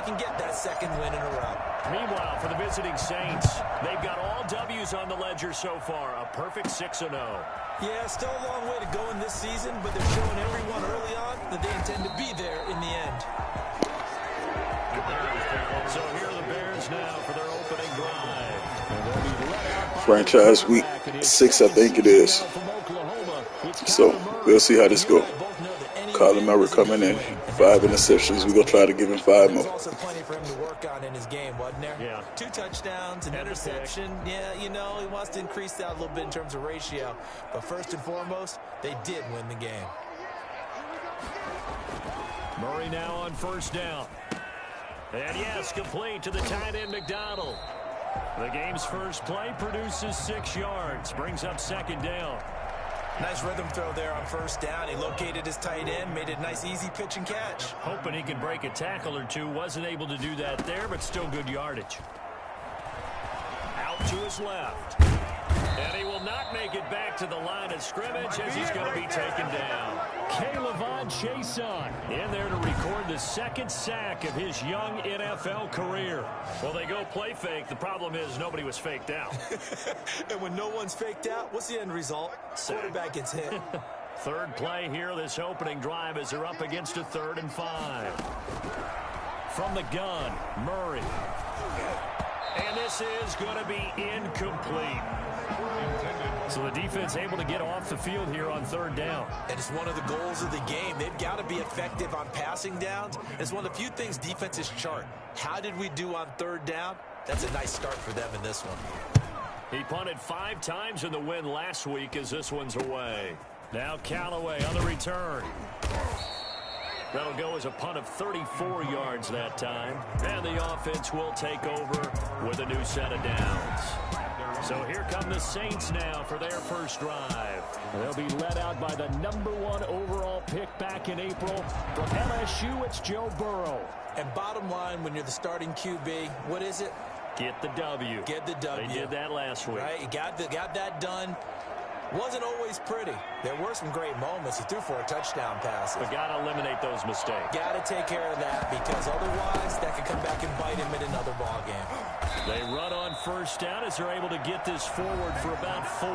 can get that second win in a row. Meanwhile, for the visiting Saints, they've got all W's on the ledger so far. A perfect 6-0. Yeah, still a long way to go in this season, but they're showing everyone early on that they intend to be there in the end. So here are the Bears now for their opening drive. Franchise week 6, I think it is. So we'll see how this goes. Kyler Murray coming in, 5 interceptions. We're going to try to give him 5 more. There's also plenty for him to work on in his game, wasn't there? Yeah. 2 touchdowns, an interception. Yeah, you know, he wants to increase that a little bit in terms of ratio. But first and foremost, they did win the game. Murray now on first down. And yes, complete to the tight end, McDonald. The game's first play produces 6 yards, brings up second down. Nice rhythm throw there on first down. He located his tight end, made it a nice easy pitch and catch. Hoping he can break a tackle or two. Wasn't able to do that there, but still good yardage. Out to his left. And he will not make it back to the line of scrimmage as he's going to be taken down. K'Lavon Chaisson in there to record the second sack of his young NFL career. Well, they go play fake. The problem is nobody was faked out. And when no one's faked out, what's the end result? Quarterback gets hit. Third play here, this opening drive, as they're up against a 3rd and 5. From the gun, Murray. And this is going to be incomplete. So the defense able to get off the field here on 3rd down. And it's one of the goals of the game. They've got to be effective on passing downs. It's one of the few things defenses chart. How did we do on 3rd down? That's a nice start for them in this one. He punted 5 times in the win last week as this one's away. Now Callaway on the return. That'll go as a punt of 34 yards that time. And the offense will take over with a new set of downs. So here come the Saints now for their first drive. They'll be led out by the #1 overall pick back in April. From LSU, it's Joe Burrow. And bottom line, when you're the starting QB, what is it? Get the W. Get the W. They did that last week. Right? You got that done. Wasn't always pretty. There were some great moments. He threw 4 touchdown passes. But got to eliminate those mistakes. Got to take care of that, because otherwise that could come back and bite him in another ball game. They run on first down as they're able to get this forward for about 4.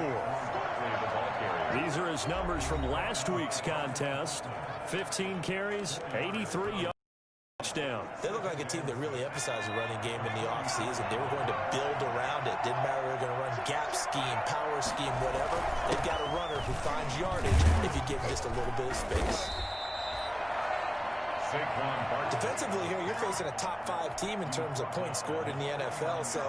These are his numbers from last week's contest. 15 carries, 83 yards. Touchdown. They look like a team that really emphasized the running game in the offseason. They were going to build around it. Didn't matter if they were going to run gap scheme, power scheme, whatever. They've got a runner who finds yardage if you give him just a little bit of space. Defensively here, you're facing a top 5 team in terms of points scored in the NFL. So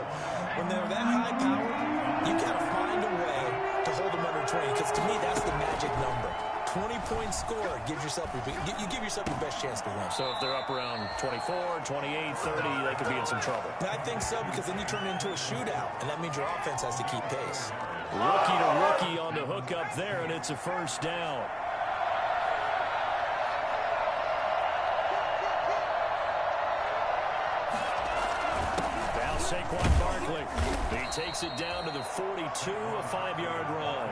when they're that high powered, you got to find a way to hold them under 20, because to me that's the magic number. 20-point score gives yourself you give yourself your best chance to win. So if they're up around 24, 28, 30, they could be in some trouble. And I think so, because then you turn it into a shootout, and that means your offense has to keep pace. Rookie to rookie on the hook up there, and it's a first down. Now Saquon Barkley. He takes it down to the 42, a 5-yard run.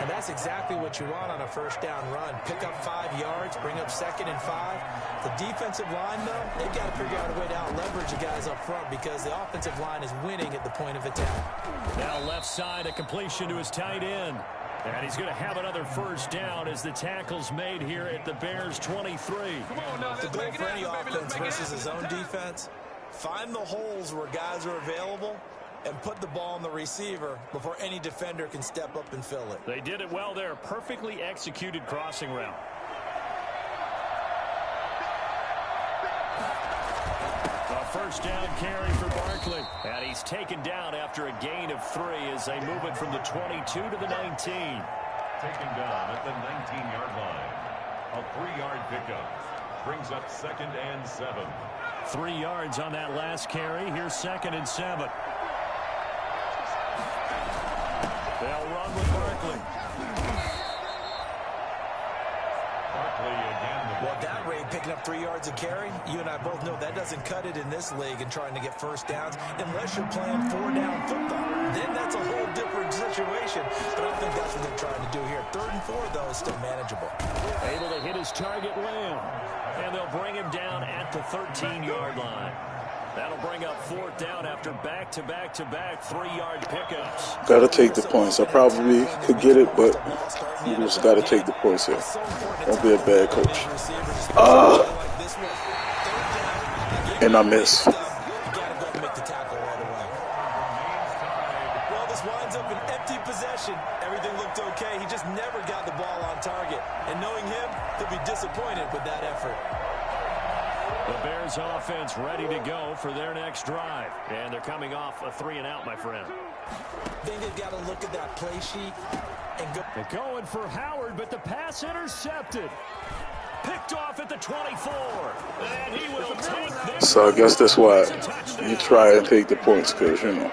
And that's exactly what you want on a first down run. Pick up 5 yards, bring up 2nd and 5. The defensive line, though, they've got to figure out a way to out-leverage the guys up front, because the offensive line is winning at the point of attack. Now left side, a completion to his tight end. And he's going to have another first down as the tackle's made here at the Bears' 23. The goal for any offense versus his own defense, find the holes where guys are available and put the ball on the receiver before any defender can step up and fill it. They did it well there. Perfectly executed crossing route. A first down carry for Barkley. And he's taken down after a gain of 3 as they move it from the 22 to the 19. Taken down at the 19-yard line. A 3-yard pickup. Brings up 2nd and 7. 3 yards on that last carry. Here's 2nd and 7. They'll run with Barkley. Barkley again. Well, that rate picking up 3 yards a carry. You and I both know that doesn't cut it in this league and trying to get first downs unless you're playing 4-down football. Then that's a whole different situation. But I don't think that's what they're trying to do here. 3rd and 4, though, is still manageable. Able to hit his target, Lamb. And they'll bring him down at the 13-yard line. That'll bring up 4th down after back-to-back 3-yard pickups. Got to take the points. I probably could get it, but you just got to take the points here. Don't be a bad coach. And I miss. Well, this winds up an empty possession. Everything looked okay. He just never got the ball on target. And knowing him, he'll be disappointed with that effort. The Bears offense ready to go for their next drive. And they're coming off a 3-and-out, my friend. I think they've got to look at that play sheet and go. They're going for Howard, but the pass intercepted. Picked off at the 24. And he will take this. So I guess that's why you try and take the points, because, you know,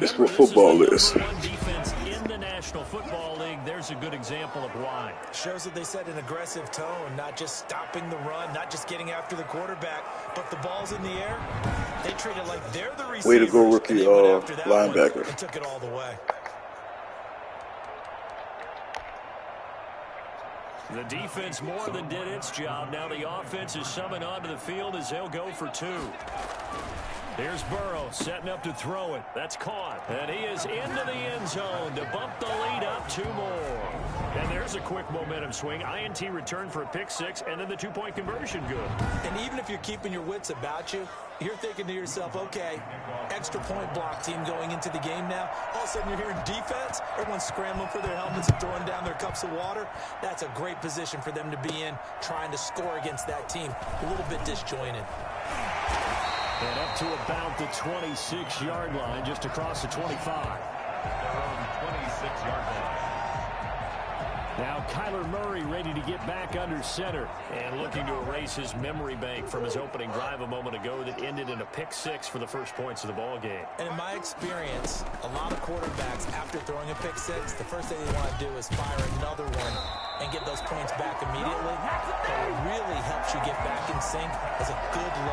it's what football is. Defense in the National Football League. There's a good example of why. Shows that they set an aggressive tone, not just stopping the run, not just getting after the quarterback, but the ball's in the air. They treat it like they're the receivers. Way to go, rookie linebacker. And took it all the way. The defense more than did its job. Now the offense is summoned onto the field as they'll go for 2. Here's Burrow setting up to throw it. That's caught. And he is into the end zone to bump the lead up 2 more. And there's a quick momentum swing. INT return for a pick 6, and then the 2-point conversion good. And even if you're keeping your wits about you, you're thinking to yourself, okay, extra point block team going into the game now. All of a sudden you're hearing defense. Everyone's scrambling for their helmets and throwing down their cups of water. That's a great position for them to be in, trying to score against that team. A little bit disjointed. And up to about the 26-yard line, just across the 25. They're on 26-yard line. Now Kyler Murray ready to get back under center and looking to erase his memory bank from his opening drive a moment ago that ended in a pick 6 for the first points of the ball game. And in my experience, a lot of quarterbacks, after throwing a pick 6, the first thing they want to do is fire another one and get those points back immediately. But what really helps you get back in sync is a good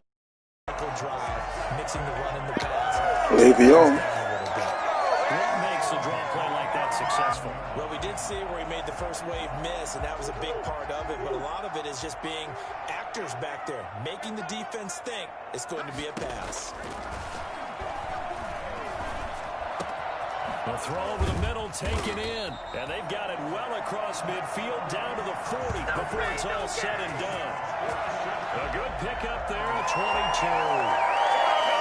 drive, mixing the run and the pass. Le'Veon. What makes a draw play like that successful? Well, we did see where he made the first wave miss, and that was a big part of it. But a lot of it is just being actors back there, making the defense think it's going to be a pass. The throw over the middle, taken in. And they've got it well across midfield, down to the 40 before it's all said and done. A good pickup there, a 22.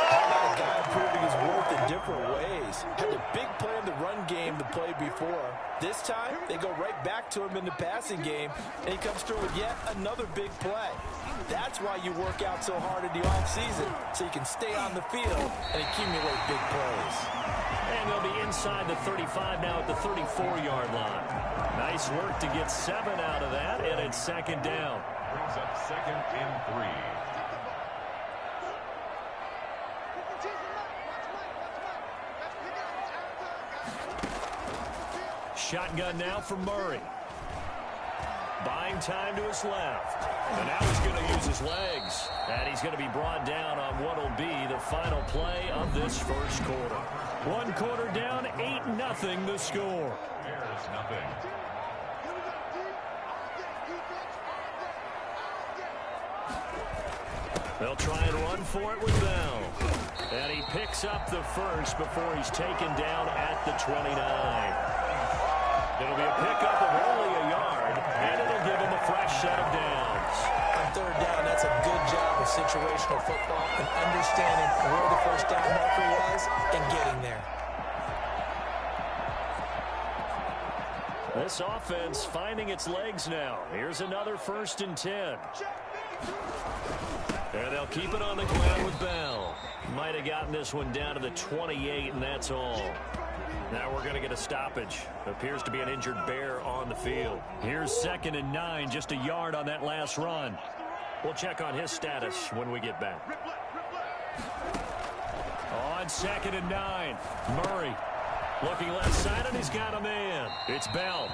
How about a guy improving his worth in different ways? Had a big play in the run game the play before. This time, they go right back to him in the passing game, and he comes through with yet another big play. That's why you work out so hard in the offseason, so you can stay on the field and accumulate big plays. And they'll be inside the 35 now at the 34-yard line. Nice work to get 7 out of that, and it's 2nd down. Brings up 2nd and 3. Shotgun now for Murray. Buying time to his left. And now he's going to use his legs. And he's going to be brought down on what will be the final play of this first quarter. 1 quarter down, 8-0 the score. Bears nothing. They'll try and run for it with Bell. And he picks up the first before he's taken down at the 29. It'll be a pickup of only a yard, and it'll give him a fresh set of downs. On 3rd down, that's a good job of situational football and understanding where the first down marker was and getting there. This offense finding its legs now. Here's another 1st and 10. And they'll keep it on the ground with Bell. Might have gotten this one down to the 28, and that's all. Now we're going to get a stoppage. Appears to be an injured Bear on the field. Here's 2nd and 9, just a yard on that last run. We'll check on his status when we get back. On 2nd and 9, Murray looking left side, and he's got a man. It's Bell.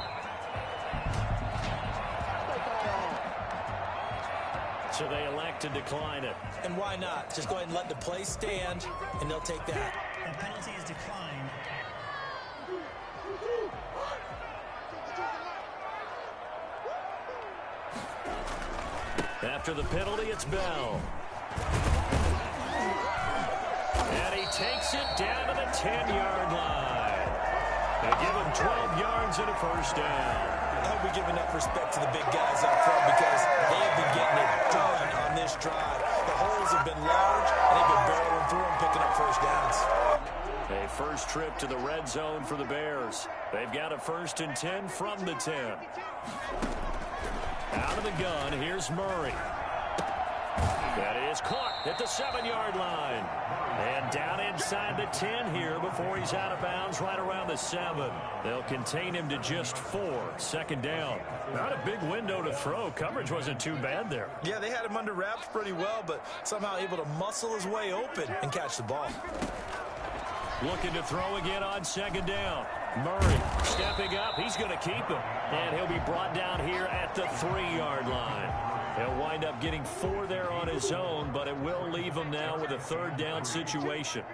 So they elect to decline it. And why not? Just go ahead and let the play stand, and they'll take that. The penalty is declined. After the penalty, it's Bell. And he takes it down to the 10-yard line. They give him 12 yards and a first down. I hope we give enough respect to the big guys up front because they have been getting it done on this drive. The holes have been large, and they've been barreling through them, picking up first downs. A first trip to the red zone for the Bears. They've got a 1st and 10 from the 10. Out of the gun, here's Murray. That is caught at the 7-yard line. And down inside the 10 here before he's out of bounds right around the 7. They'll contain him to just 4. 2nd down. Not a big window to throw. Coverage wasn't too bad there. Yeah, they had him under wraps pretty well, but somehow able to muscle his way open and catch the ball. Looking to throw again on 2nd down. Murray stepping up. He's going to keep him. And he'll be brought down here at the 3-yard line. He'll wind up getting 4 there on his own, but it will leave him now with a 3rd down situation.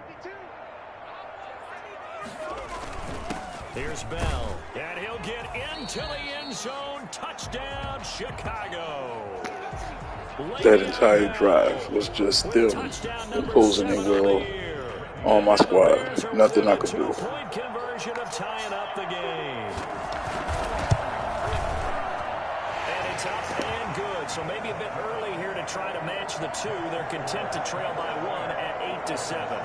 Here's Bell. And he'll get into the end zone. Touchdown, Chicago. That entire drive was just them imposing their will on my squad. Nothing I could do. Point conversion of tying up the game. And it's up and good. So maybe a bit early here to try to match the 2. They're content to trail by 1 at 8-7.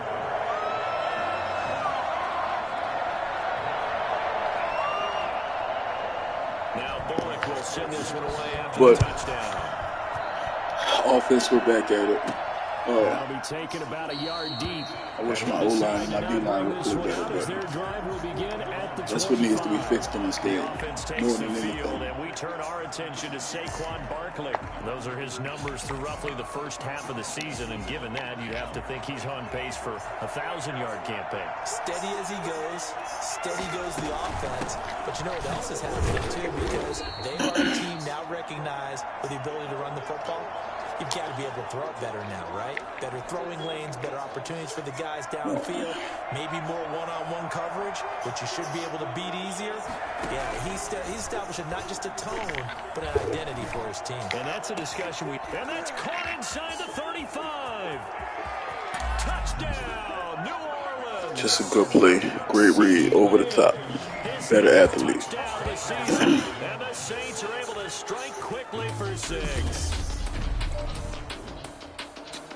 Now Bullock will send this one away after the touchdown. Offense, we're back at it. That'll be taken about a yard deep. I wish my O-line and my D-line would play better, but that's what needs to be fixed in this game, more than anything. And we turn our attention to Saquon Barkley. Those are his numbers through roughly the first half of the season, and given that, you'd have to think he's on pace for a 1,000-yard campaign. Steady as he goes, steady goes the offense, but you know what else is happening too, because they are a team now recognized with the ability to run the football. You've got to be able to throw it better now, right? Better throwing lanes, better opportunities for the guys downfield, maybe more one-on-one coverage, which you should be able to beat easier. Yeah, he's establishing not just a tone, but an identity for his team. And that's a discussion and that's caught inside the 35. Touchdown, New Orleans. Just a good play, great read, over the top, better athlete. And the Saints are able to strike quickly for 6.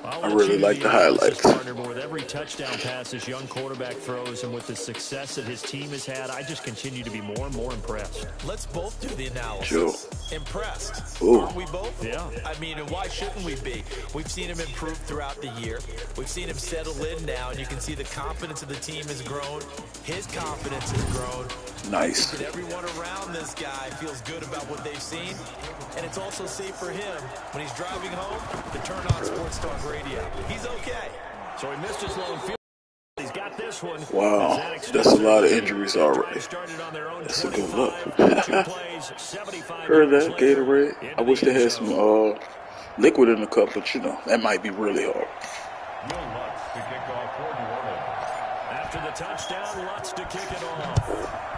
I really like the highlights. With every touchdown pass this young quarterback throws, and with the success that his team has had, I just continue to be more and more impressed. Let's both do the analysis. Sure. Impressed. Ooh. Aren't we both? Yeah. I mean, and why shouldn't we be? We've seen him improve throughout the year. We've seen him settle in now, and you can see the confidence of the team has grown. His confidence has grown. Nice. And everyone around this guy feels good about what they've seen. And it's also safe for him when he's driving home to turn on Sports Talk Radio. He's okay. So he missed his long field. He's got this one. Wow, that's a lot of injuries already. That's a good look. Heard that, Gatorade? I wish they had some liquid in the cup, but you know, that might be really hard. Lutz to kick off for New Orleans. After the touchdown, Lutz to kick it off.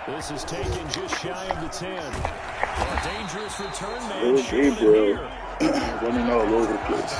This is taken just shy of the 10. A dangerous return man. Little Gabriel running all over the place.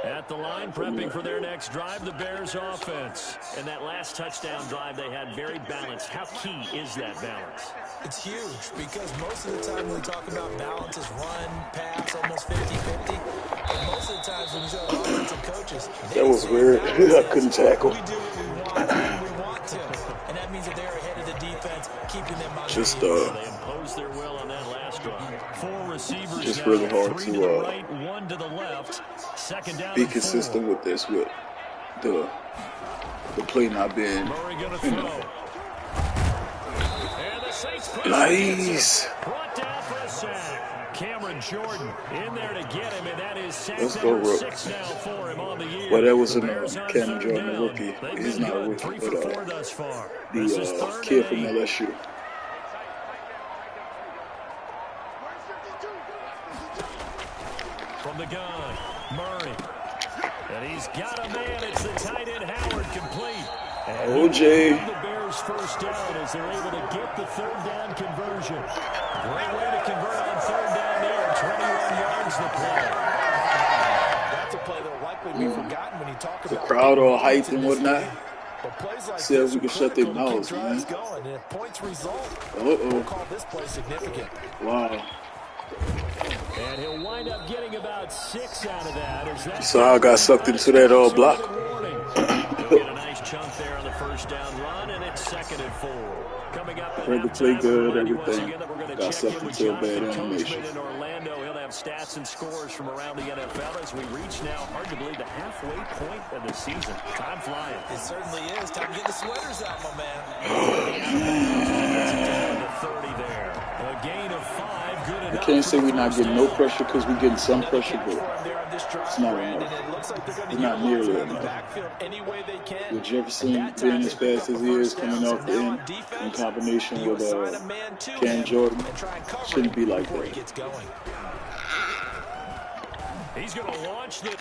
At the line, prepping for their next drive, the Bears offense. And that last touchdown drive they had very balanced. How key is that balance? It's huge because most of the time when we talk about balance is run, pass, almost 50-50. But most of the times when you talk about offensive coaches, that was weird. I couldn't tackle. We do what we want when we want to. And that means that they're ahead of the defense, keeping them on just they imposed their will on that last drive. 4 receivers just now, really hard 3 to the right, 1 to the left. Second down be consistent with this, with the play not being, Murray gonna you know, throw. Nice. Brought down for a sack. Cameron Jordan in there to get him, and that is sack Let's go, number Rook. 6 now for him on the year. Well, that was The a Bears on Cameron third Jordan, a down. rookie. They've He's been not a good. rookie, 3 but for 4 thus far. This is third kid and from 8. LSU. From the gun, Murray. And he's got a man. It's the tight end, Howard, complete. And OJ. the Bears first down as they're able to get the third down conversion. Great way to convert on third down there. 21 yards the play. That's a play that will likely be forgotten when you talk about The crowd all hyped and whatnot. But plays like See if this we are can shut their critical to keep mouths, drives man. going. And if points result, Uh-oh. we'll call this play significant. Wow. And he'll wind up getting about 6 out of that. As that So I got sucked into that block. He'll get a nice chunk there on the first down run, and it's 2nd and 4. Coming up at Ready to play halftime, good, remind you once everything. again that we're gonna Got check sucked in with into a bad Jonathan animation. Coachman in Orlando. He'll have stats and scores from around the NFL as we reach now, hard to believe, the halfway point of the season. Time flying. It certainly is. Time to get the sweaters out, my man. The 30 there. A gain of 5. Good enough. I can't say we're not getting no pressure because we're getting some pressure, but it's not enough. It's not nearly enough. With Jefferson being as fast as he is coming off the end in combination with Cam Jordan, shouldn't be like that. He's going to launch the...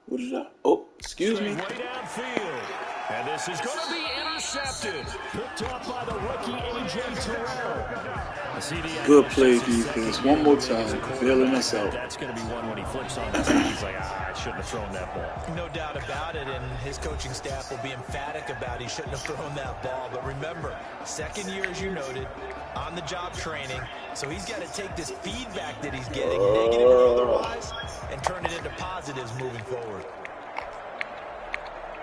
What is that? Oh, excuse me. Way downfield. And this is going to be intercepted. Picked off by the rookie, A.J. Terrell. Good play defense. One more time. Bailing us out. That's going to be one when he flips on the side. He's like, I shouldn't have thrown that ball. No doubt about it, and his coaching staff will be emphatic about he shouldn't have thrown that ball. But remember, second year, as you noted, on-the-job training. So he's got to take this feedback that he's getting, negative or otherwise, and turn it into positives moving forward.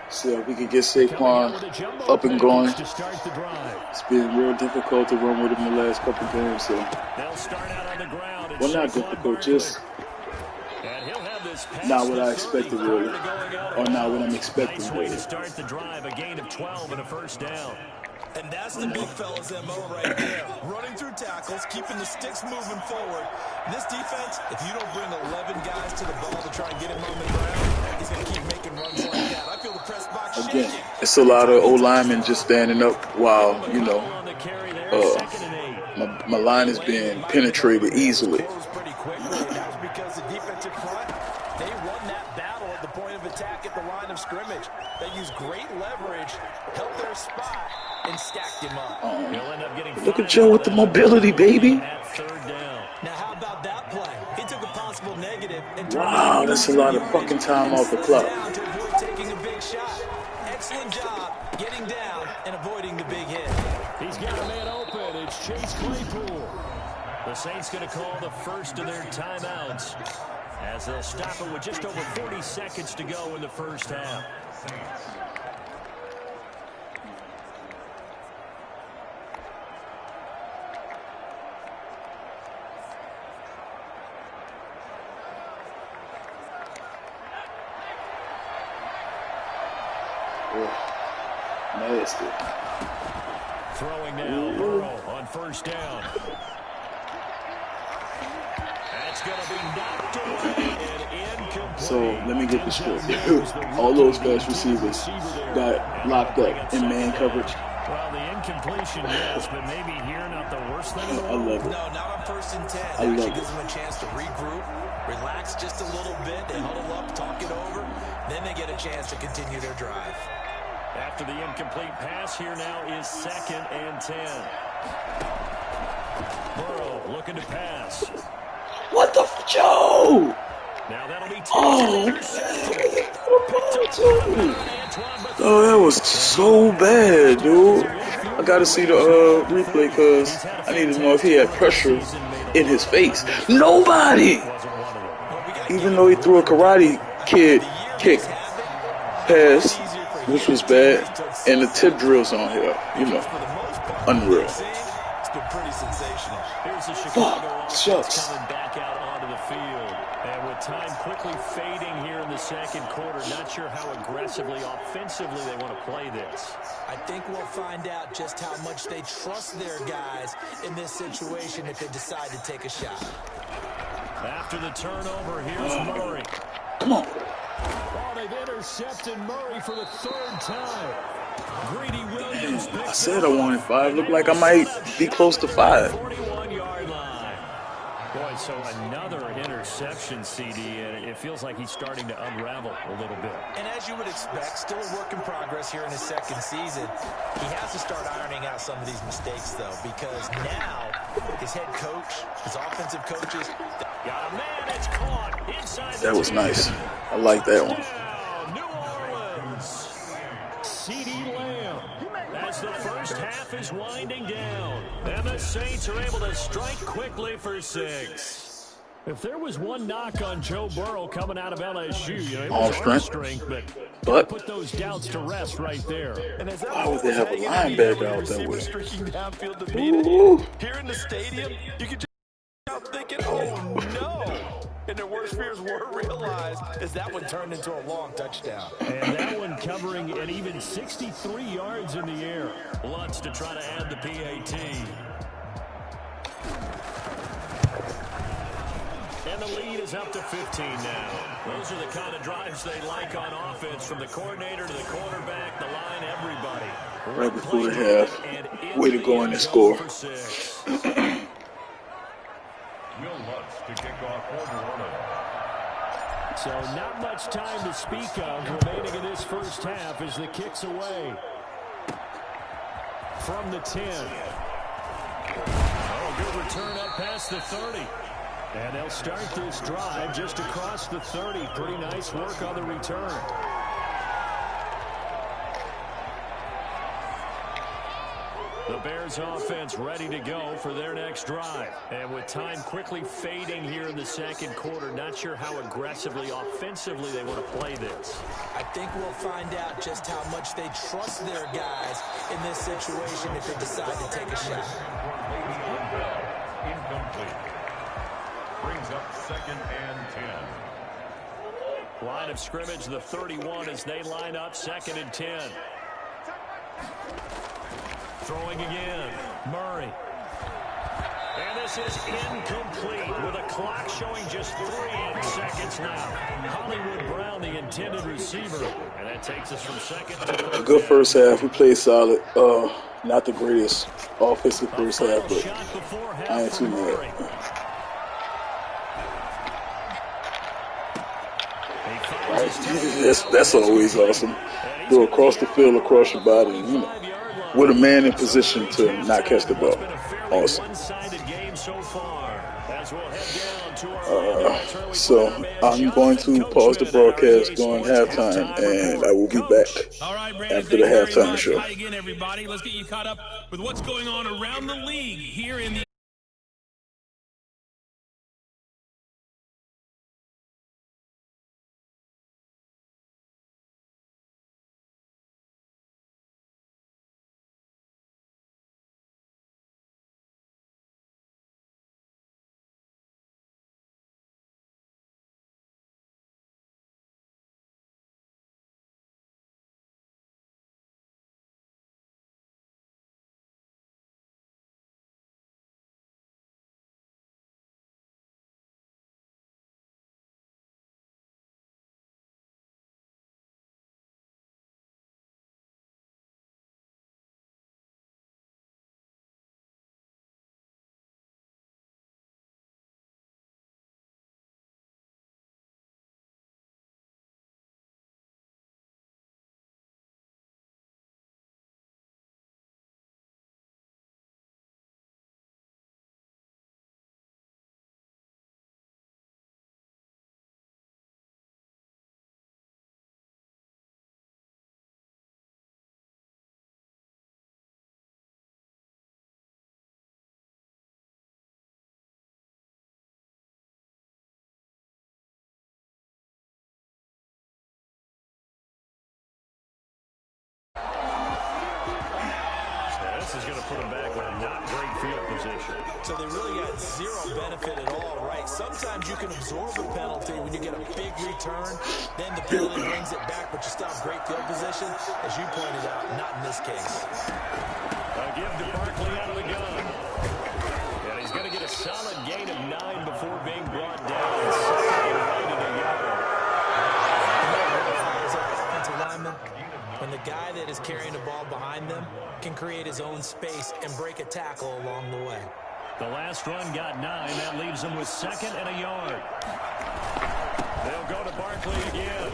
See if we can get Saquon up and going. It's been real difficult to run with him the last couple games. So, well, not difficult, just not what I expected really, or not what I'm expecting really. Start the drive, a gain of 12 and a first down. And that's the big fella's MO right there. Running through tackles, keeping the sticks moving forward. This defense, if you don't bring 11 guys to the ball to try and get him on the ground, he's going to keep making runs like that. I feel the press box shaking. Again, it's a lot of O-linemen just standing up while, you know, my line is being penetrated easily. Pretty quickly, and that's because the defensive front, they won that battle at the point of attack at the line of scrimmage. They used great leverage, held their spot, and stacked him up. Look at Joe with the mobility, baby. Now, how about that play? He took a possible negative and turned Wow, that's a lot of fucking time off the clock. down to avoid taking a big shot. Excellent job getting down and avoiding the big hit. He's got a man open. It's Chase Claypool. The Saints going to call the first of their timeouts as they'll stop it with just over 40 seconds to go in the first half. Nasty. Throwing now, Burrow on first down. That's going to be knocked away and incomplete. So let me get this straight. All those fast receivers got locked up in man coverage. Well, the incompletion, yes, but maybe here not the worst thing in the I world. love it. No, not on 1st and 10. I Actually love gives it. them a chance to regroup, relax just a little bit. They huddle up, talk it over. Then they get a chance to continue their drive. After the incomplete pass, here now is 2nd and 10. Burrow looking to pass. What the Joe? Now that'll be Oh, oh, that was so bad, dude. I gotta see the replay because I need to know if he had pressure in his face. Nobody. Even though he threw a Karate Kid kick pass, which was bad, and the tip drills on here, you know, unreal. It's been pretty sensational. Here's the Chicago offense shucks. coming back out onto the field. And with time quickly fading here in the second quarter, not sure how aggressively, offensively they want to play this. I think we'll find out just how much they trust their guys in this situation if they decide to take a shot. After the turnover, here's Murray. Come on. Oh, they've intercepted Murray for the third time. Greedy Williams I said I wanted 5. Look like I might be close to 5. 41-yard line. Boy, so another interception, CD, and it feels like he's starting to unravel a little bit. And as you would expect, still a work in progress here in his second season. He has to start ironing out some of these mistakes, though, because now his head coach, his offensive coaches. Got a man, it's caught inside the That was 10. nice. I like that one. Touchdown, New Orleans. CD Lamb, as the first half is winding down, and the Saints are able to strike quickly for 6. If there was one knock on Joe Burrow coming out of LSU, it was arm strength, but put those doubts to rest right there. And as Why would they have a linebacker out that way? Streaking downfield to beat it. Here in the stadium, you can just out thinking, oh no. And their worst fears were realized as that one turned into a long touchdown. And that one covering an even 63 yards in the air. Lutz to try to add the PAT. And the lead is up to 15 now. Those are the kind of drives they like on offense, from the coordinator to the quarterback, the line, everybody. Right before the half. Way to go in and score. Will Lutz to kick off for New Orleans. So not much time to speak of remaining in this first half as the kick's away. From the 10. Oh, good return up past the 30. And they'll start this drive just across the 30. Pretty nice work on the return. The Bears offense ready to go for their next drive. And with time quickly fading here in the second quarter, not sure how aggressively, offensively they want to play this. I think we'll find out just how much they trust their guys in this situation if they decide to take a shot. Incomplete. Brings up 2nd and 10. Line of scrimmage, the 31, as they line up 2nd and 10. Throwing again, Murray. And this is incomplete with a clock showing just 3 seconds left. Hollywood Brown, the intended receiver. And that takes us from 2nd to 3rd. Good first half. We played solid. Not the greatest offensive first half, but I ain't too mad. That's always awesome. Go across the field, across your body, and, with a man in position to not catch the ball. Awesome. So I'm going to pause the broadcast during halftime, and I will be back after the halftime show. Hi again, everybody. Let's get you caught up with what's going on around the league here in the put them back with a not great field position. So they really got zero benefit at all, right? Sometimes you can absorb a penalty when you get a big return, then the penalty brings it back, but you still have great field position. As you pointed out, not in this case. A give to Barkley out of the gun. And he's going to get a solid gain of 9 before being brought down. When the guy that is carrying the ball behind them can create his own space and break a tackle along the way. The last run got 9. That leaves them with 2nd and a yard. They'll go to Barkley again.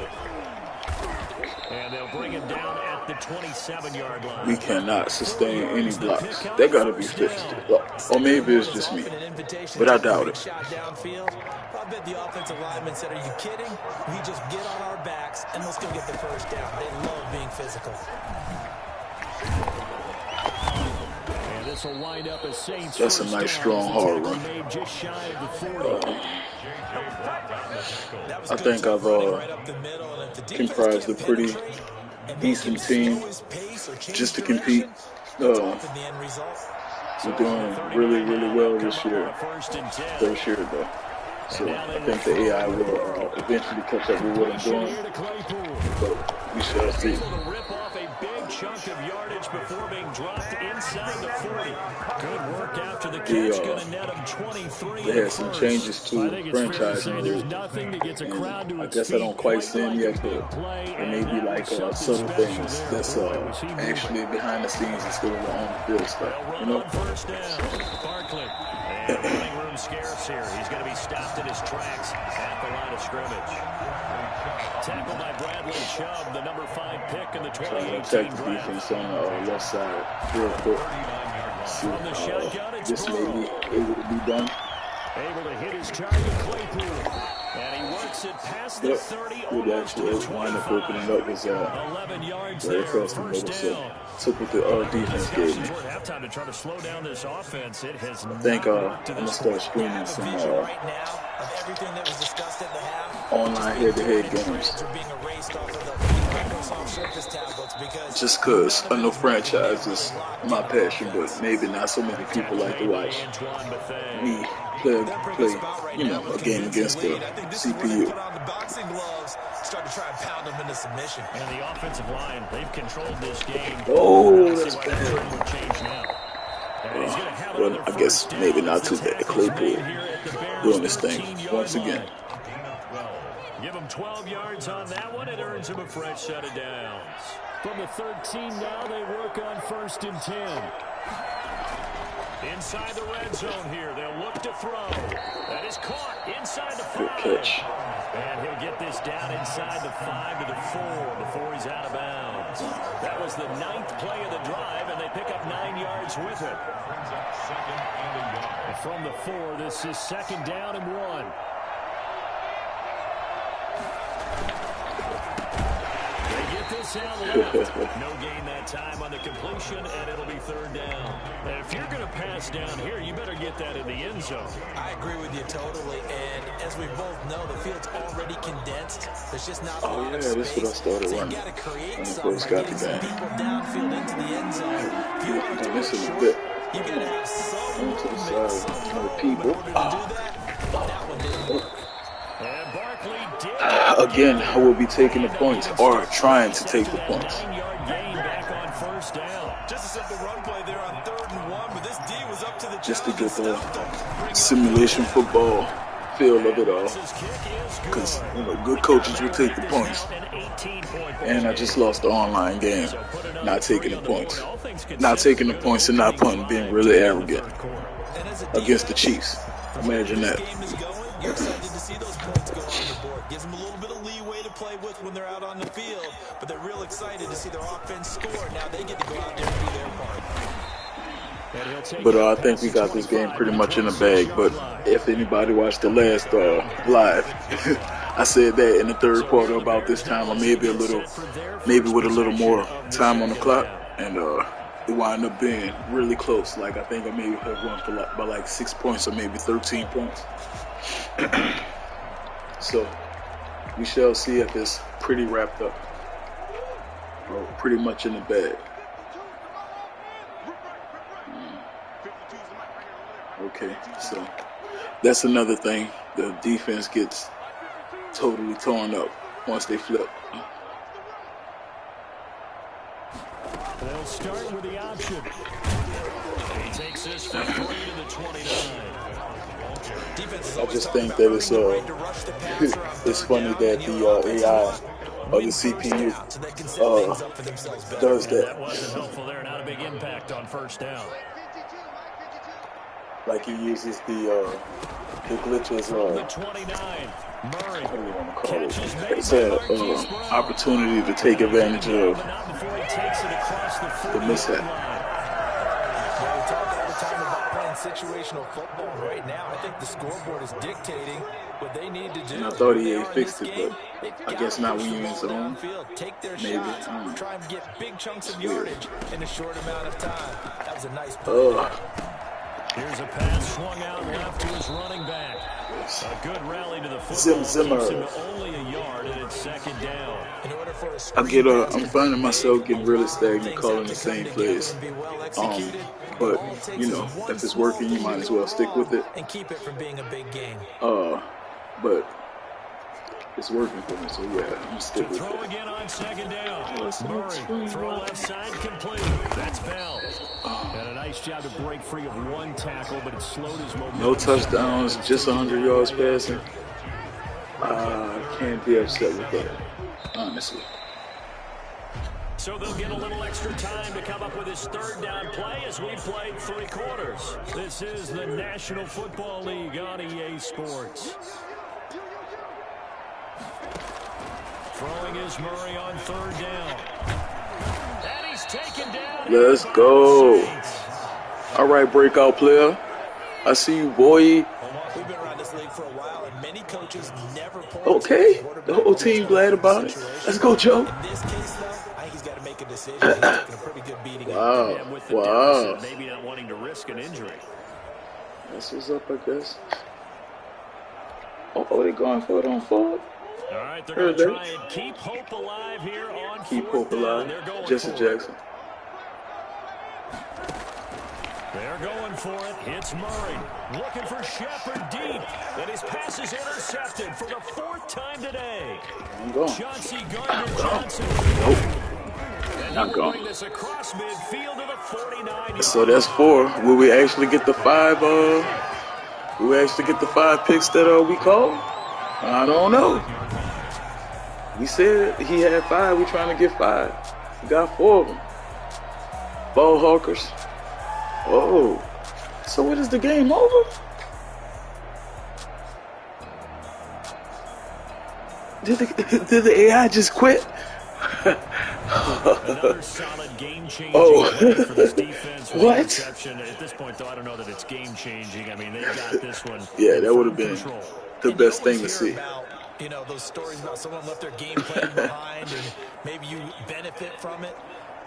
And they'll bring him down at the 27-yard line. We cannot sustain any blocks. That got to be fixed. Or maybe it's just me. But I doubt it. I bet the offensive lineman said, are you kidding? We just get on our backs and let's go get the first down. They love being physical. And this will wind up as Saints. That's a nice, strong, hard run. Just shy of the 40. I think I've comprised a pretty decent team just to compete. We're doing really, really well this year. First year, though. So I think the AI will eventually catch up with what I'm doing. But we shall see. Chunk of yardage before being dropped inside the 40. Good work after the catch. Gonna net him 23. They had some changes to the franchise mode. I guess I don't quite see them yet, but there may be like subtle things that's actually behind the scenes instead of the on-the-field stuff. You know? Barkley. And running room scarce here. He's going to be stopped in his tracks at the line of scrimmage. Tackled by Bradley Chubb, the number 5 pick in the 2018 check the defense on the left side real quick. See this may be able to be done. Able to hit his target, Claypool. And he works it past the 30, almost to the 25. Wind up opening up was 11 yards right there, across the middle. first So down. took what the defense gave me. Halftime to try to slow down this offense. It has I think I'm going to start streaming some online head-to-head games. Just because I know franchise is my passion, but maybe not so many people like to watch me play, you know, a game against the CPU. Start to try and pound them into submission. And the offensive line, they've controlled this game. Oh, that's bad. Well, I guess maybe not too bad. Claypool doing this thing once again. Give him 12 yards on that one. It earns him a fresh set of downs. From the 13 now, they work on 1st and 10. Inside the red zone here. They'll look to throw. That is caught inside the 5. Good catch. And he'll get this down inside the 5 to the 4 before he's out of bounds. That was the 9th play of the drive, and they pick up 9 yards with it. From the 4, this is 2nd down and 1. No gain that time on the completion, and it'll be 3rd down. And if you're going to pass down here, you better get that in the end zone. I agree with you totally, and as we both know, the field's already condensed. There's just not a lot of space. This is what I started so running you got to create when I something first by got getting the some game. people downfield into the end zone. If you want to do it short, you got to have some movement, some people. in order to do that. That one didn't work. And Barkley did. Again, I will be taking the points or trying to take the points. 9-yard gain back on 1st down. Just a simple run play there on 3rd and 1, but this D was up to the just to get the simulation football feel of it all. Because, you know, good coaches will take the points. And I just lost the online game, not taking the points. Not taking the points and not punting, being really arrogant against the Chiefs. Imagine that. You're excited to see those points go on the board. Gives them a little bit of leeway to play with when they're out on the field, but they're real excited to see their offense score. Now they get to go out there and do their part. But I think we got this game pretty much in the bag. But if anybody watched the last live, I said that in the 3rd quarter about this time, or maybe with a little more time on the clock, and it wound up being really close. Like I think I maybe have won by like 6 points or maybe 13 points. So we shall see if it's pretty wrapped up or pretty much in the bag. Okay, so that's another thing. The defense gets totally torn up once they flip. They'll start with the option. He takes this for 3 to the 29. I just think that it's funny that the AI or the CPU does that. That wasn't helpful there. Not a big impact on first down. Like he uses the glitches. The 29. Murray. What do you want to call it? It's an opportunity to take advantage of the mishap. Situational football right now. I think the scoreboard is dictating what they need to do. And I thought he had fixed it, but I guess not when you're in zone. Take their Maybe. shots, try and get big chunks of yardage in a short amount of time. That was a nice play. Here's a pass swung out left to his running back. A good rally to the football. Zimmer. Keeps him only a yard, and it's second down. I'm finding myself getting really stagnant calling the same plays. But you know, if it's working, you might as well stick with it. And keep it from being a big game. But it's working for me, so yeah, I'm gonna stick with it. Throw again on second down. Murray, throw left side complete. That's Bell. And a nice job to break free of one tackle, but it slowed his momentum. No touchdowns, just 100 yards passing. I can't be upset with that, honestly. So they'll get a little extra time to come up with his third down play as we played 3 quarters. This is the National Football League on EA Sports. Throwing is Murray on third down. And he's taken down. Let's go. All right, breakout player. I see you, boy. We've been around this league for a while, and many coaches never pull. Okay, the whole team glad about it. Let's go, Joe. In this case, though, I think he's got to make a decision. He's taking a pretty good beating. Wow, And with the wow. deficit, maybe not wanting to risk an injury. That's what's up, I guess. Oh, they going for it on 4? All right, they're going to try and keep hope alive here on Keep fourth hope alive. down. Jesse Jackson. They're going for it. It's Murray looking for Shepard deep. And his pass is intercepted for the 4th time today. I'm going. Chauncey Gardner-Johnson. And Not he will going. bring this across midfield to the 49. So that's 4. Will we actually get the 5? Will we actually get the 5 picks that we called? I don't know. We said he had 5. We trying to get 5. We got 4 of them. Ball hawkers. Oh, so what is the game over? Did the AI just quit? Another solid game-changing play for this defense. What? Interception. At this point, though, I don't know that it's game-changing. I mean, they've got this one. Yeah, that would have been control. the best thing to see. You know, those stories about someone left their game plan behind and maybe you benefit from it.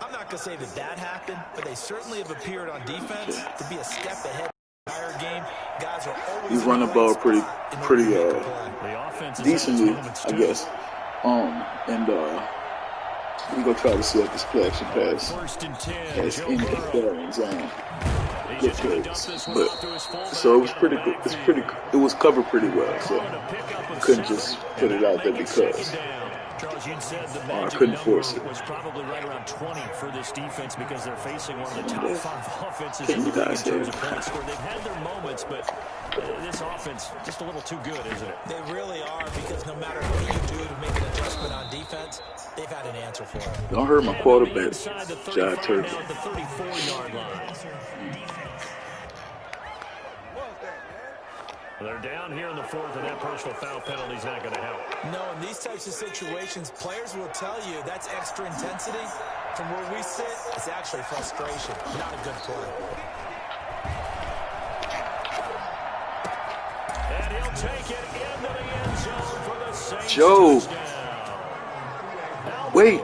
I'm not going to say that happened, but they certainly have appeared on defense to be a step ahead in the entire game. Guys are always He's run the ball pretty decently, I guess. And we gonna try to set this play action pass as any bearings on good plays. But so it was pretty good. It was covered pretty well. So I couldn't just put it out there because. Charles, you said the I magic couldn't force number it. was probably right around 20 for this defense because they're facing one of the top 5 offenses Can in the you league in guys terms hear? of points scored. They've had their moments, but this offense just a little too good, isn't it? They really are, because no matter what you do to make an adjustment on defense, they've had an answer for it. Don't hurt my quarterback, Inside the 35, Jai Turkey. now at the 34-yard line. They're down here in the 4th, and that personal foul penalty is not going to help. No, in these types of situations, players will tell you that's extra intensity. From where we sit, it's actually frustration, not a good play. And he'll take it into the end zone for the Saints. Joe. Wait.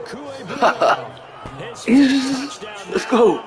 Let's go.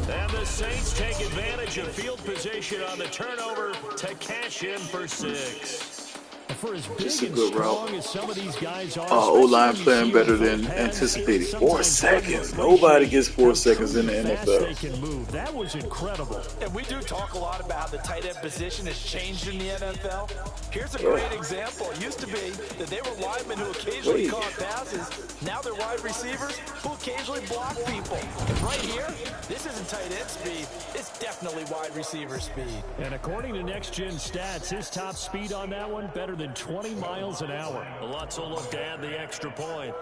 And the Saints take advantage of field position on the turnover to cash in for 6. for as Just big a and good strong route. as some of these guys are, O-line especially playing better when you than see them full anticipated. pads, 4 it's sometimes seconds. hard to Nobody appreciate gets 4 how seconds in the truly fast they NFL. can move. That was incredible. And we do talk a lot about how the tight end position has changed in the NFL. Here's a great example. It used to be that they were linemen who occasionally caught passes. Now they're wide receivers who occasionally block people. And right here, this isn't tight end speed. It's definitely wide receiver speed. And according to Next Gen Stats, his top speed on that one, better than 20 miles an hour. Lutz will look to add the extra point.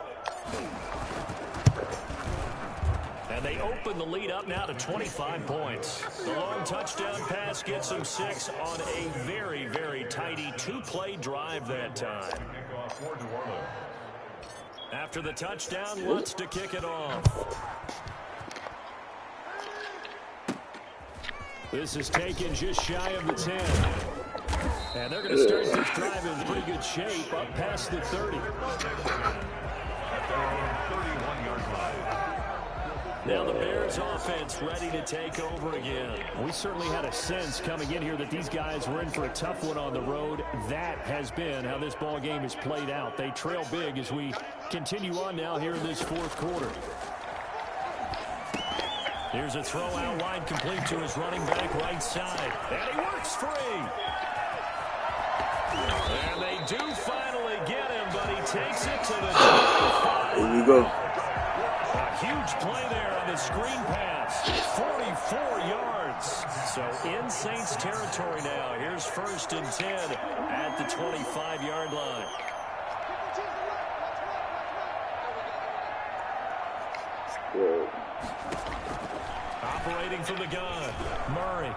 And they open the lead up now to 25 points. The long touchdown pass gets them 6 on a very, very tidy 2-play drive that time. After the touchdown, Lutz to kick it off. This is taken just shy of the 10. And they're going to start this drive in pretty good shape, up past the 30. Now the Bears offense ready to take over again. We certainly had a sense coming in here that these guys were in for a tough one on the road. That has been how this ball game has played out. They trail big as we continue on now here in this fourth quarter. Here's a throw out wide, complete to his running back right side. And he works free. And they do finally get him, but he takes it to the 25. Here we go. A huge play there on the screen pass. 44 yards. So in Saints territory now. Here's 1st and 10 at the 25-yard line. Whoa. Operating from the gun, Murray.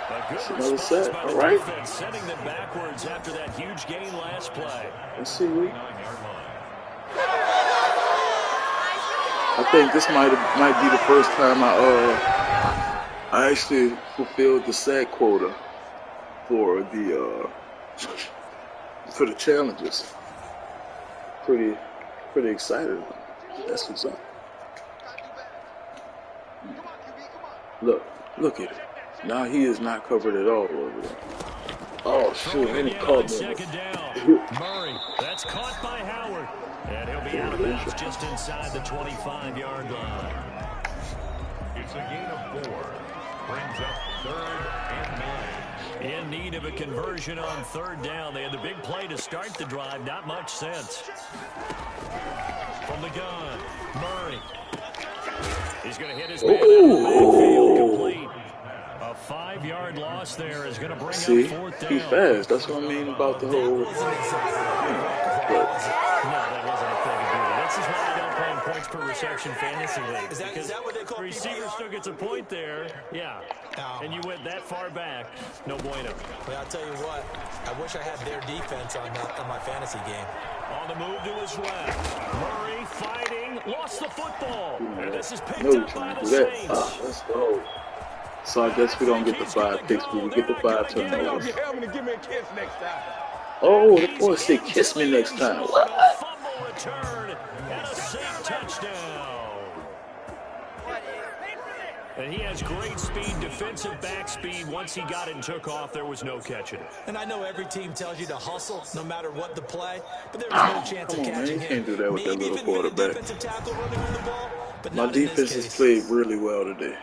A good Another response set. by All the right. defense, sending them backwards after that huge gain last play. Let's see. I think this might be the first time I actually fulfilled the sack quota for the challenges. Pretty excited. That's what's up. Look at it. Now he is not covered at all over there. Oh shoot! And he caught me. Second down. Murray, that's caught by Howard. And he'll be out of bounds just inside the 25-yard line. It's a gain of 4. Brings up 3rd and 9. In need of a conversion on 3rd down. They had the big play to start the drive. Not much sense. From the gun, Murray. He's going to hit his man out of the backfield, complete. A 5-yard loss there is going to bring up 4th down. He's fast. That's what I mean about the whole. No, that wasn't a thing of beauty. This is why you don't play in points per reception fantasy league. Is that what they call receiver PPR? still gets a point there. Yeah. And you went that far back. No bueno. Well, I'll tell you what. I wish I had their defense on my fantasy game. On the move to his left. Murray fighting. Lost the football. And this is picked No, up by the do that. Saints. Let's go. So I guess we don't get the 5 picks, but we get the 5 turnovers. Oh, the boy said kiss me next time. What? Fumble return and a safe touchdown. And he has great speed, defensive back speed. Once he got it and took off, there was no catching it. And I know every team tells you to hustle no matter what the play, but there was no chance of catching him. You can't do that with that Maybe little even with a quarterback. defensive tackle running on the ball, but My not in this defense has case. played really well today.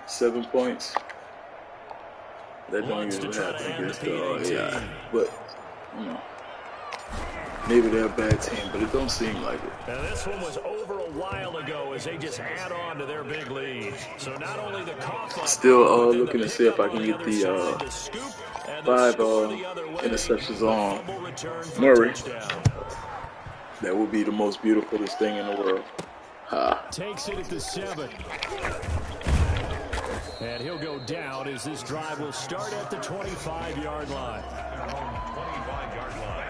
7 points. That don't Wants to usually try to happen end against the the PAT. AI. But, you know, maybe they're a bad team, but it don't seem like it. And this one was over a while ago as they just add on to their big lead. So not only the cough up, Still but then looking the to see if pickup I can on get other the side, the scoop, and the 5 score the other way. interceptions The on fumble return for Murray. touchdown. That would be the most beautifulest thing in the world. Ha. Takes it at the 7. And he'll go down as this drive will start at the 25-yard line. 25-yard line.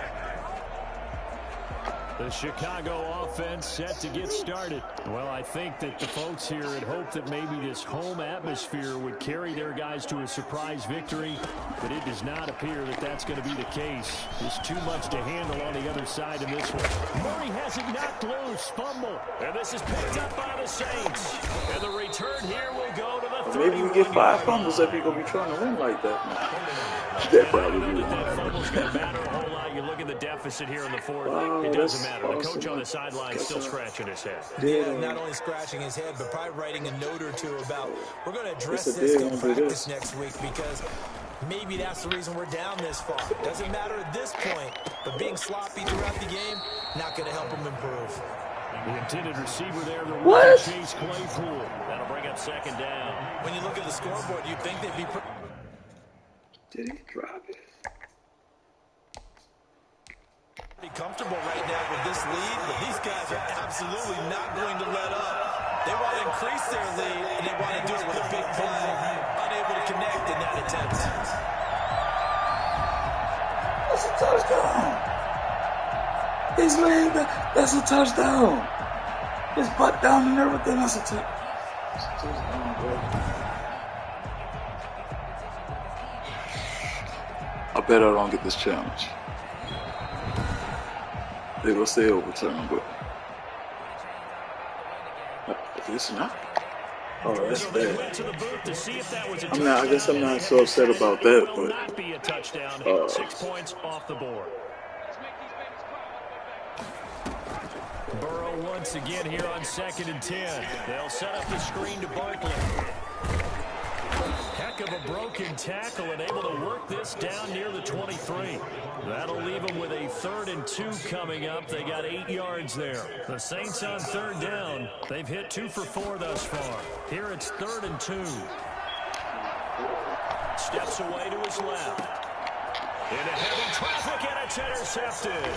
The Chicago offense set to get started. Well, I think that the folks here had hoped that maybe this home atmosphere would carry their guys to a surprise victory, but it does not appear that that's going to be the case. There's too much to handle on the other side in this one. Murray has it knocked loose, fumble, and this is picked up by the Saints. And the return here will go to the Maybe we get 5 fumbles if you're gonna be trying to win like that. That probably would happen. You look at the deficit here in the fourth. It doesn't matter. The coach on the sideline is still scratching his head. Yeah, not only scratching his head, but probably writing a note or two about we're going to address this in practice next week because maybe that's the reason we're down this far. Doesn't matter at this point, but being sloppy throughout the game, not going to help him improve. The intended receiver there, the Chase Claypool. That'll bring up second down. When you look at the scoreboard, you'd think they'd be... Did he drop it? Be comfortable right now with this lead, but these guys are absolutely not going to let up. They want to increase their lead, and they want to do it with a big play. Unable to connect in that attempt. That's a touchdown. He's laying that. That's a touchdown. His butt down and everything. That's a touchdown, bro. I bet I don't get this challenge. They will say overtime, but it's not. Oh, that's bad. I guess I'm not so upset about that, but 6 points off the board. Burrow once again here on 2nd and 10. They'll set up the screen to Barkley. Heck of a broken tackle and able to work this down near the 23. That'll leave them with a 3rd and 2 coming up. They got 8 yards there. The Saints on 3rd down. They've hit 2 for 4 thus far. Here it's 3rd and 2. Steps away to his left. Into heavy traffic, and it's intercepted.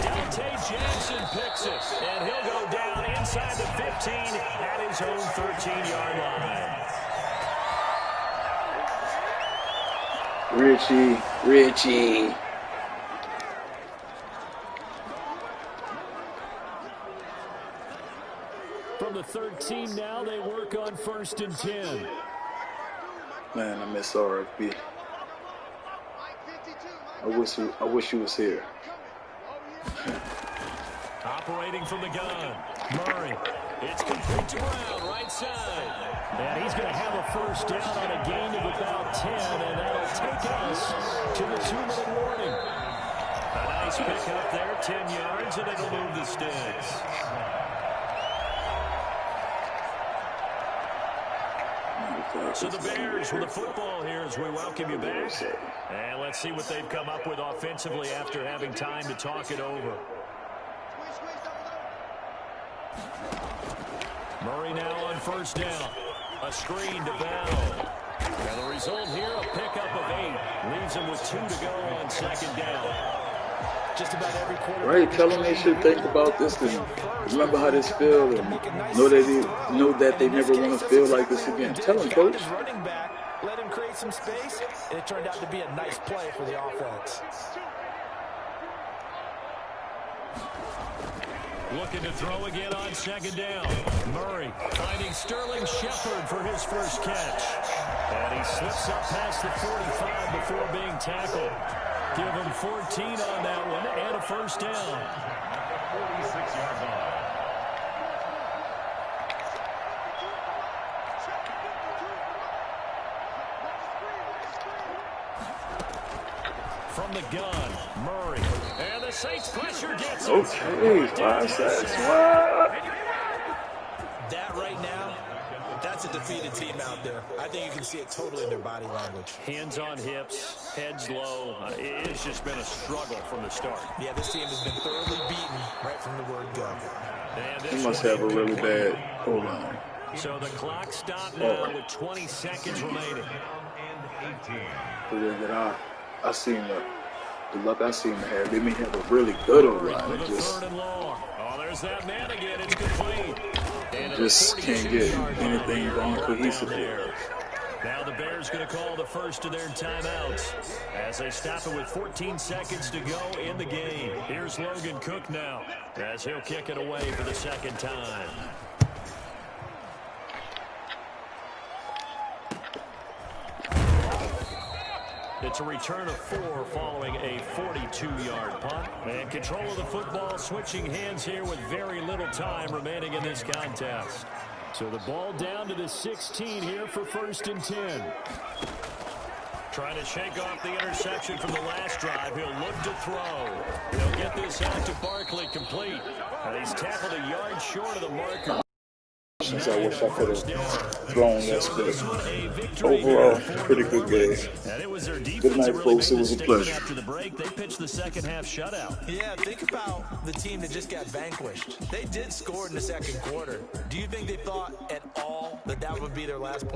Dante Jackson picks it, and he'll go down inside the 15 at his own 13-yard line. Richie. From the 13 now, they work on 1st and 10. Man, I miss RFB. I wish he was here. Operating from the gun, Murray. It's complete to Brown, right side. And he's going to have a 1st down on a gain of about 10, and that'll take us to the 2-minute warning. A nice pick up there, 10 yards, and it'll move the sticks. So the Bears with the football here as we welcome you back. And let's see what they've come up with offensively after having time to talk it over. Murray now on 1st down. A screen to Bell. And the result here, a pickup of 8. Leaves him with 2 to go on 2nd down. Just about every quarter. Right, tell them they should think about this and remember how this feels and know that they never want to feel like this again. Tell them, coach. Running back, let him create some space, and it turned out to be a nice play for the offense. Looking to throw again on 2nd down. Murray finding Sterling Shepard for his 1st catch. And he slips up past the 45 before being tackled. Give him 14 on that one and a 1st down. 46-yard line. From the gun, Murray. And the Saints pressure gets him. Okay, 5 sacks. What? That right now, that's a defeated team out there. I think you can see it totally in their body language. Hands on hips, heads low. It's just been a struggle from the start. Yeah, this team has been thoroughly beaten right from the word go. He must have a really bad O-line. So the clock stopped now with 20 seconds remaining. I seen the luck I seen to have. They may have a really good O-line. There's that man again. It's complete. Just can't get anything going cohesively. Now the Bears going to call the first of their timeouts as they stop it with 14 seconds to go in the game. Here's Logan Cook now as he'll kick it away for the 2nd time. It's a return of 4 following a 42-yard punt. And control of the football switching hands here with very little time remaining in this contest. So the ball down to the 16 here for 1st and 10. Trying to shake off the interception from the last drive. He'll look to throw. He'll get this out to Barkley complete. And he's tackled a yard short of the marker. I wish I could have thrown this, but overall, pretty good game. Good night, folks. It was a pleasure. After the break, they pitched the second half shutout. Yeah, think about the team that just got vanquished. They did score in the second quarter. Do you think they thought at all that that would be their last point?